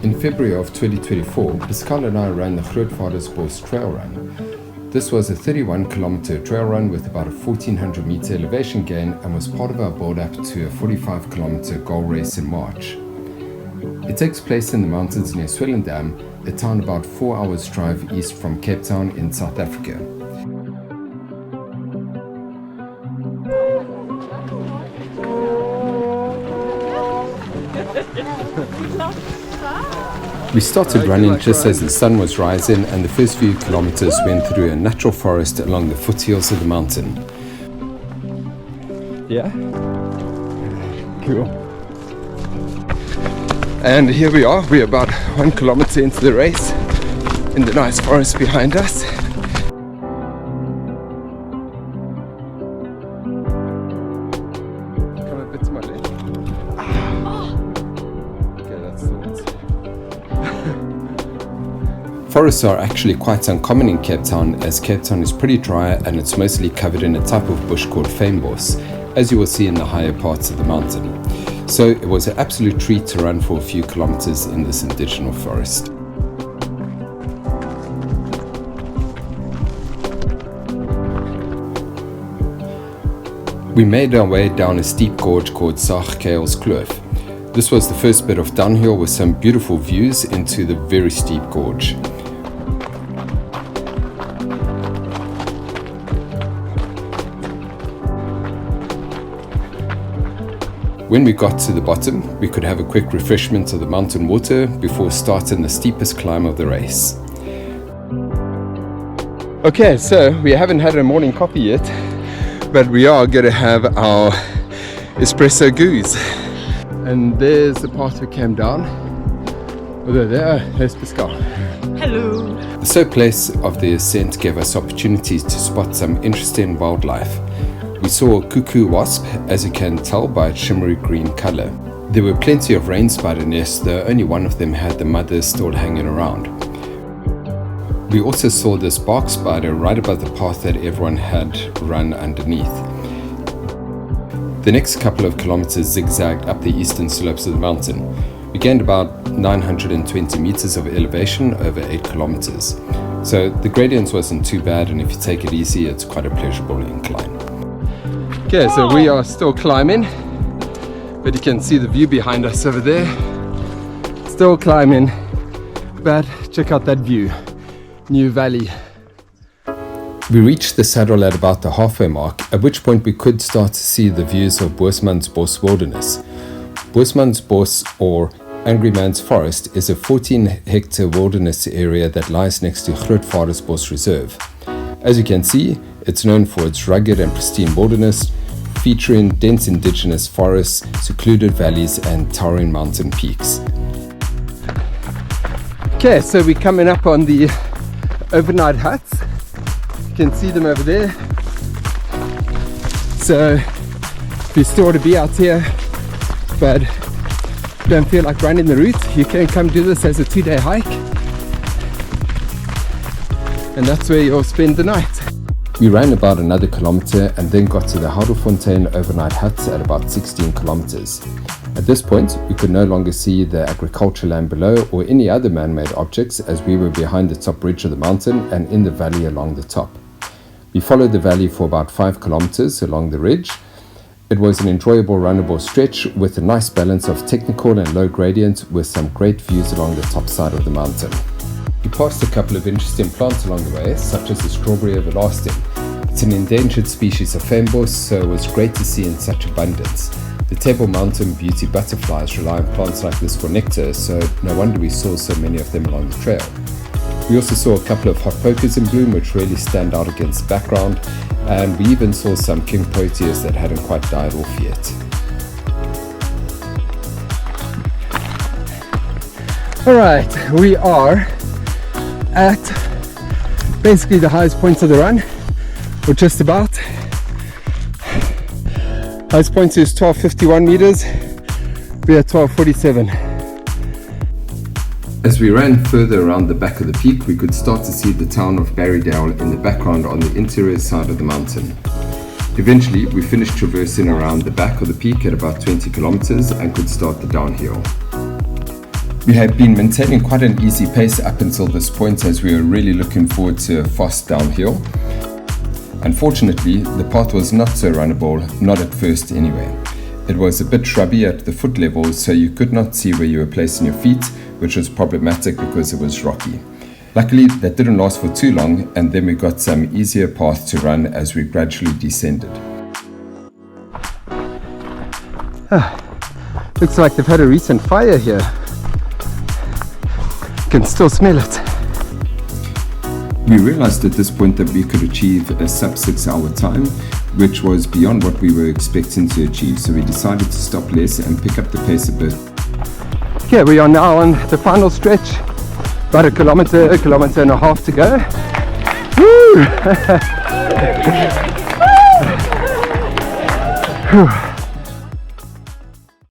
In February of 2024, Pascal and I ran the Grootvadersbosch trail run. This was a 31-kilometer trail run with about a 1400 meter elevation gain and was part of our build-up to a 45-kilometer goal race in March. It takes place in the mountains near Swellendam, a town about 4 hours drive east from Cape Town in South Africa. We started running just as the sun was rising, and the first few kilometers went through a natural forest along the foothills of the mountain. Yeah? Cool. And here we are, we're about 1 kilometer into the race in the nice forest behind us. Come a bit to my left. Okay, that's the one. Forests are actually quite uncommon in Cape Town, as Cape Town is pretty dry and it's mostly covered in a type of bush called fynbos, as you will see in the higher parts of the mountain. So it was an absolute treat to run for a few kilometers in this indigenous forest. We made our way down a steep gorge called Kloof. This was the first bit of downhill with some beautiful views into the very steep gorge. When we got to the bottom, we could have a quick refreshment of the mountain water before starting the steepest climb of the race. Okay, so we haven't had a morning coffee yet, but we are going to have our espresso goose. And there's the path we came down. There's Pascal. Hello. The slow pace of the ascent gave us opportunities to spot some interesting wildlife. We saw a cuckoo wasp, as you can tell by its shimmery green color. There were plenty of rain spider nests, though only one of them had the mother still hanging around. We also saw this bark spider right above the path that everyone had run underneath. The next couple of kilometers zigzagged up the eastern slopes of the mountain. We gained about 920 meters of elevation over 8 kilometers. So the gradients wasn't too bad, and if you take it easy, it's quite a pleasurable incline. Okay, so we are still climbing, but you can see the view behind us over there. Still climbing, but check out that view. New valley. We reached the saddle at about the halfway mark, at which point we could start to see the views of Grootvadersbosch wilderness. Grootvadersbosch, or Angry Man's Forest, is a 14-hectare wilderness area that lies next to Grootvadersbosch Reserve. As you can see, it's known for its rugged and pristine wilderness, featuring dense indigenous forests, secluded valleys and towering mountain peaks. Okay, so we're coming up on the overnight huts. You can see them over there. So if you still want to be out here but don't feel like running the route, you can come do this as a 2-day hike, and that's where you'll spend the night. We ran about another kilometer and then got to the Houdelfontein overnight huts at about 16 kilometers. At this point, we could no longer see the agricultural land below or any other man-made objects, as we were behind the top ridge of the mountain and in the valley along the top. We followed the valley for about 5 kilometers along the ridge. It was an enjoyable runnable stretch with a nice balance of technical and low gradient, with some great views along the top side of the mountain. We passed a couple of interesting plants along the way, such as the strawberry everlasting. It's an endangered species of fynbos, so it was great to see in such abundance. The Table Mountain beauty butterflies rely on plants like this for nectar, so no wonder we saw so many of them along the trail. We also saw a couple of hot pokers in bloom, which really stand out against the background, and we even saw some king proteas that hadn't quite died off yet. Alright, we are at basically the highest points of the run, or just about. Highest point is 1251 meters. We're at 1247. As we ran further around the back of the peak, we could start to see the town of Barrydale in the background on the interior side of the mountain. Eventually, we finished traversing around the back of the peak at about 20 kilometers and could start the downhill. We had been maintaining quite an easy pace up until this point, as we were really looking forward to a fast downhill. Unfortunately, the path was not so runnable, not at first anyway. It was a bit shrubby at the foot level, so you could not see where you were placing your feet, which was problematic because it was rocky. Luckily, that didn't last for too long, and then we got some easier path to run as we gradually descended. Looks like they've had a recent fire here. Can still smell it. We realized at this point that we could achieve a sub 6 hour time, which was beyond what we were expecting to achieve, so we decided to stop less and pick up the pace a bit. Okay, we are now on the final stretch, about a kilometer and a half to go. Woo!